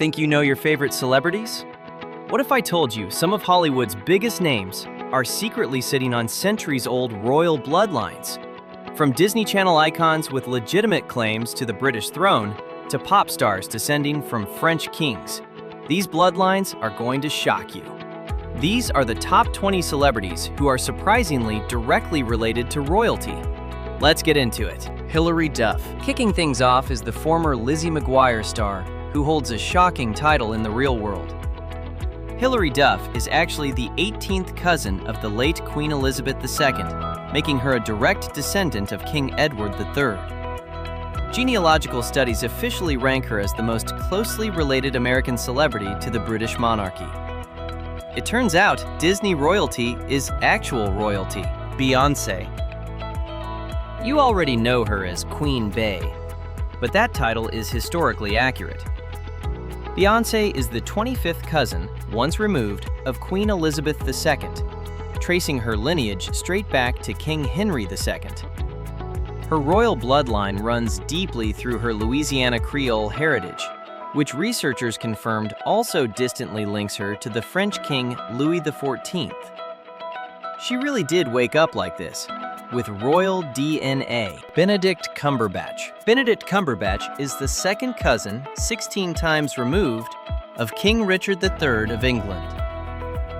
Think you know your favorite celebrities? What if I told you some of Hollywood's biggest names are secretly sitting on centuries-old royal bloodlines? From Disney Channel icons with legitimate claims to the British throne, to pop stars descending from French kings, these bloodlines are going to shock you. These are the top 20 celebrities who are surprisingly directly related to royalty. Let's get into it. Hilary Duff. Kicking things off is the former Lizzie McGuire star, who holds a shocking title in the real world. Hilary Duff is actually the 18th cousin of the late Queen Elizabeth II, making her a direct descendant of King Edward III. Genealogical studies officially rank her as the most closely related American celebrity to the British monarchy. It turns out Disney royalty is actual royalty, Beyoncé. You already know her as Queen Bey, but that title is historically accurate. Beyoncé is the 25th cousin, once removed, of Queen Elizabeth II, tracing her lineage straight back to King Henry II. Her royal bloodline runs deeply through her Louisiana Creole heritage, which researchers confirmed also distantly links her to the French King Louis XIV. She really did wake up like this, with royal DNA. Benedict Cumberbatch. Benedict Cumberbatch is the second cousin, 16 times removed, of King Richard III of England.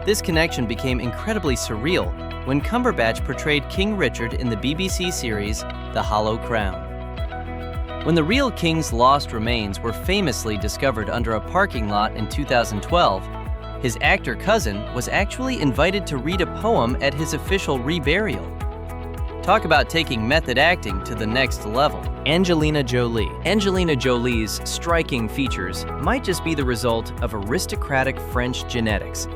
This connection became incredibly surreal when Cumberbatch portrayed King Richard in the BBC series The Hollow Crown. When the real king's lost remains were famously discovered under a parking lot in 2012, his actor cousin was actually invited to read a poem at his official reburial. Talk about taking method acting to the next level. Angelina Jolie. Angelina Jolie's striking features might just be the result of aristocratic French genetics.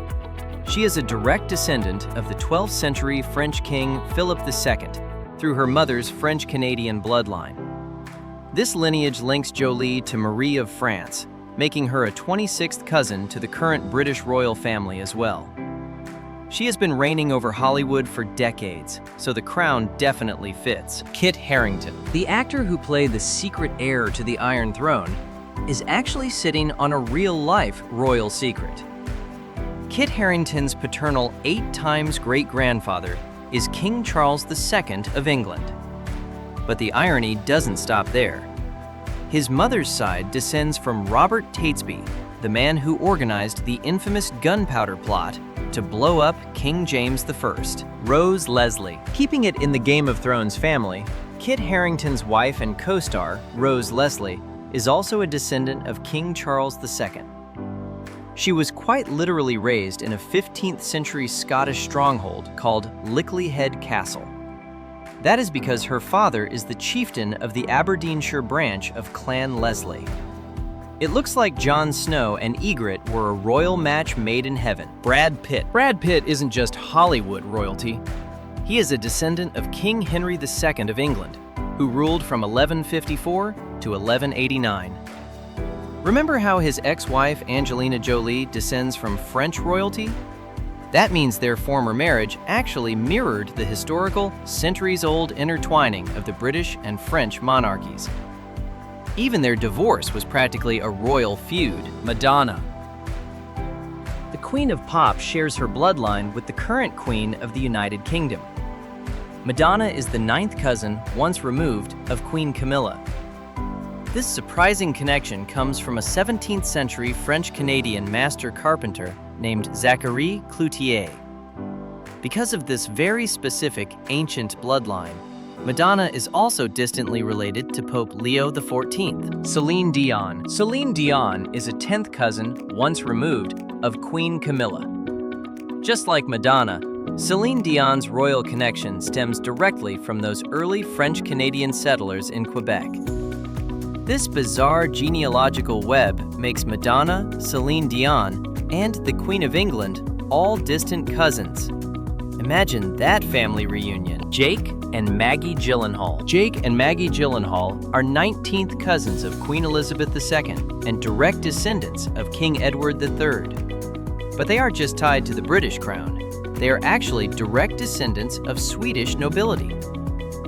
She is a direct descendant of the 12th century French king Philip II through her mother's French-Canadian bloodline. This lineage links Jolie to Marie of France, making her a 26th cousin to the current British royal family as well. She has been reigning over Hollywood for decades, so the crown definitely fits. Kit Harington. The actor who played the secret heir to the Iron Throne is actually sitting on a real-life royal secret. Kit Harington's paternal 8 times great-grandfather is King Charles II of England. But the irony doesn't stop there. His mother's side descends from Robert Catesby, the man who organized the infamous gunpowder plot to blow up King James I. Rose Leslie. Keeping it in the Game of Thrones family, Kit Harington's wife and co-star, Rose Leslie, is also a descendant of King Charles II. She was quite literally raised in a 15th century Scottish stronghold called Lickley Head Castle. That is because her father is the chieftain of the Aberdeenshire branch of Clan Leslie. It looks like Jon Snow and Ygritte were a royal match made in heaven. Brad Pitt. Brad Pitt isn't just Hollywood royalty. He is a descendant of King Henry II of England, who ruled from 1154 to 1189. Remember how his ex-wife Angelina Jolie descends from French royalty? That means their former marriage actually mirrored the historical, centuries-old intertwining of the British and French monarchies. Even their divorce was practically a royal feud. Madonna. The Queen of Pop shares her bloodline with the current Queen of the United Kingdom. Madonna is the 9th cousin, once removed, of Queen Camilla. This surprising connection comes from a 17th century French-Canadian master carpenter named Zachary Cloutier. Because of this very specific ancient bloodline, Madonna is also distantly related to Pope Leo XIV. Celine Dion. Celine Dion is a 10th cousin, once removed, of Queen Camilla. Just like Madonna, Celine Dion's royal connection stems directly from those early French-Canadian settlers in Quebec. This bizarre genealogical web makes Madonna, Celine Dion, and the Queen of England all distant cousins. Imagine that family reunion. Jake and Maggie Gyllenhaal. Jake and Maggie Gyllenhaal are 19th cousins of Queen Elizabeth II and direct descendants of King Edward III. But they aren't just tied to the British crown. They are actually direct descendants of Swedish nobility.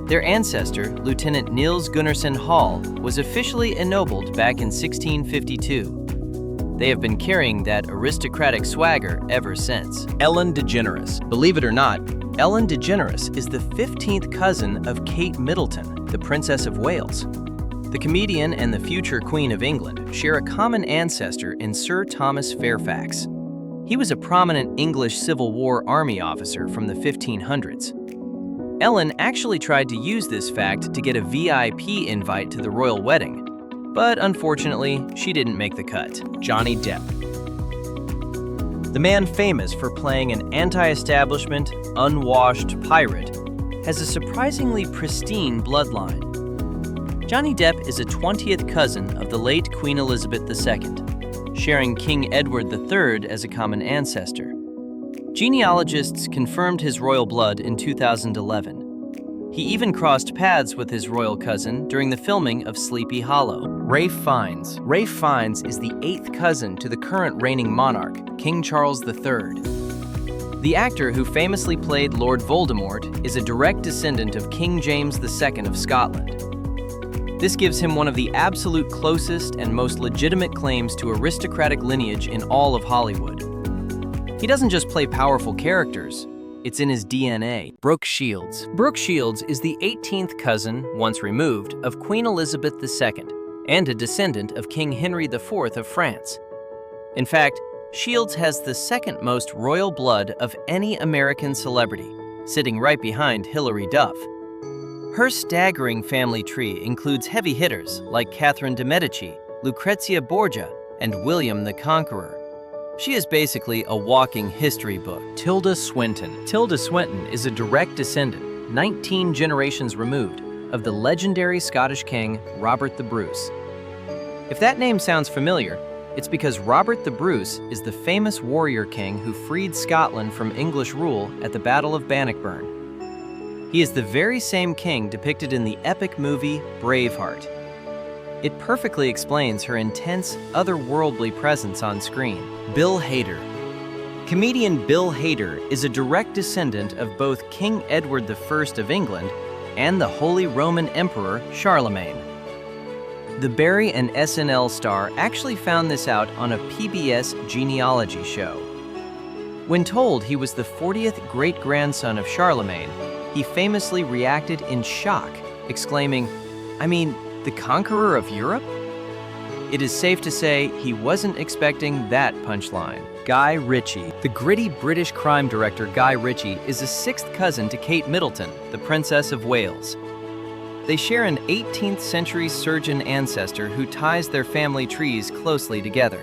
Their ancestor, Lieutenant Niels Gunnarsson Hall, was officially ennobled back in 1652. They have been carrying that aristocratic swagger ever since. Ellen DeGeneres. Believe it or not, Ellen DeGeneres is the 15th cousin of Kate Middleton, the Princess of Wales. The comedian and the future Queen of England share a common ancestor in Sir Thomas Fairfax. He was a prominent English Civil War army officer from the 1500s. Ellen actually tried to use this fact to get a VIP invite to the royal wedding, but unfortunately, she didn't make the cut. Johnny Depp. The man famous for playing an anti-establishment, unwashed pirate has a surprisingly pristine bloodline. Johnny Depp is a 20th cousin of the late Queen Elizabeth II, sharing King Edward III as a common ancestor. Genealogists confirmed his royal blood in 2011. He even crossed paths with his royal cousin during the filming of Sleepy Hollow. Ralph Fiennes. Ralph Fiennes is the 8th cousin to the current reigning monarch, King Charles III. The actor who famously played Lord Voldemort is a direct descendant of King James II of Scotland. This gives him one of the absolute closest and most legitimate claims to aristocratic lineage in all of Hollywood. He doesn't just play powerful characters, it's in his DNA. Brooke Shields. Brooke Shields is the 18th cousin, once removed, of Queen Elizabeth II and a descendant of King Henry IV of France. In fact, Shields has the second most royal blood of any American celebrity, sitting right behind Hilary Duff. Her staggering family tree includes heavy hitters like Catherine de' Medici, Lucrezia Borgia, and William the Conqueror. She is basically a walking history book. Tilda Swinton. Tilda Swinton is a direct descendant, 19 generations removed, of the legendary Scottish king Robert the Bruce. If that name sounds familiar, it's because Robert the Bruce is the famous warrior king who freed Scotland from English rule at the Battle of Bannockburn. He is the very same king depicted in the epic movie Braveheart. It perfectly explains her intense, otherworldly presence on screen. Bill Hader. Comedian Bill Hader is a direct descendant of both King Edward I of England and the Holy Roman Emperor Charlemagne. The Barry and SNL star actually found this out on a PBS genealogy show. When told he was the 40th great-grandson of Charlemagne, he famously reacted in shock, exclaiming, "I mean, the conqueror of Europe?" It is safe to say he wasn't expecting that punchline. Guy Ritchie. The gritty British crime director Guy Ritchie is a 6th cousin to Kate Middleton, the Princess of Wales. They share an 18th century surgeon ancestor who ties their family trees closely together.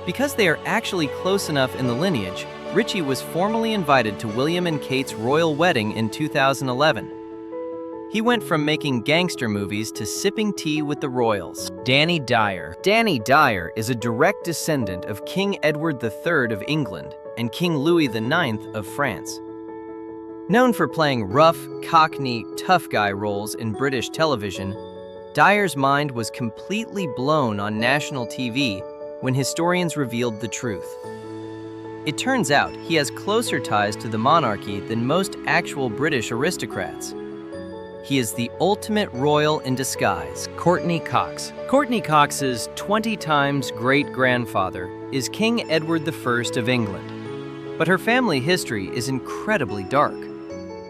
Because they are actually close enough in the lineage, Ritchie was formally invited to William and Kate's royal wedding in 2011. He went from making gangster movies to sipping tea with the royals. Danny Dyer. Danny Dyer is a direct descendant of King Edward III of England and King Louis IX of France. Known for playing rough, cockney, tough guy roles in British television, Dyer's mind was completely blown on national TV when historians revealed the truth. It turns out he has closer ties to the monarchy than most actual British aristocrats. He is the ultimate royal in disguise. Courteney Cox. Courteney Cox's 20 times great-grandfather is King Edward I of England. But her family history is incredibly dark.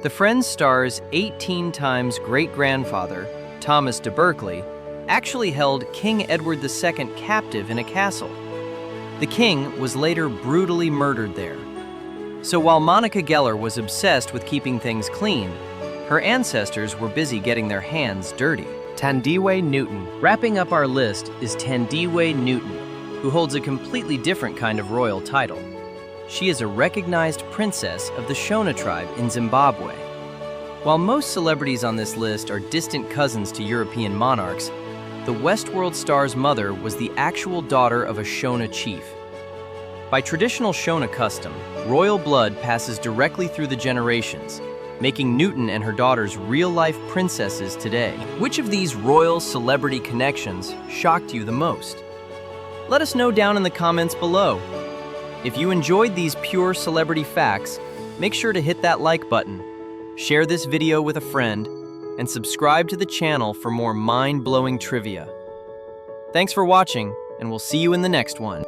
The Friends star's 18 times great-grandfather, Thomas de Berkeley, actually held King Edward II captive in a castle. The king was later brutally murdered there. So while Monica Geller was obsessed with keeping things clean, her ancestors were busy getting their hands dirty. Thandiwe Newton. Wrapping up our list is Thandiwe Newton, who holds a completely different kind of royal title. She is a recognized princess of the Shona tribe in Zimbabwe. While most celebrities on this list are distant cousins to European monarchs, the Westworld star's mother was the actual daughter of a Shona chief. By traditional Shona custom, royal blood passes directly through the generations, making Newton and her daughters real-life princesses today. Which of these royal celebrity connections shocked you the most? Let us know down in the comments below. If you enjoyed these pure celebrity facts, make sure to hit that like button, share this video with a friend, and subscribe to the channel for more mind-blowing trivia. Thanks for watching, and we'll see you in the next one.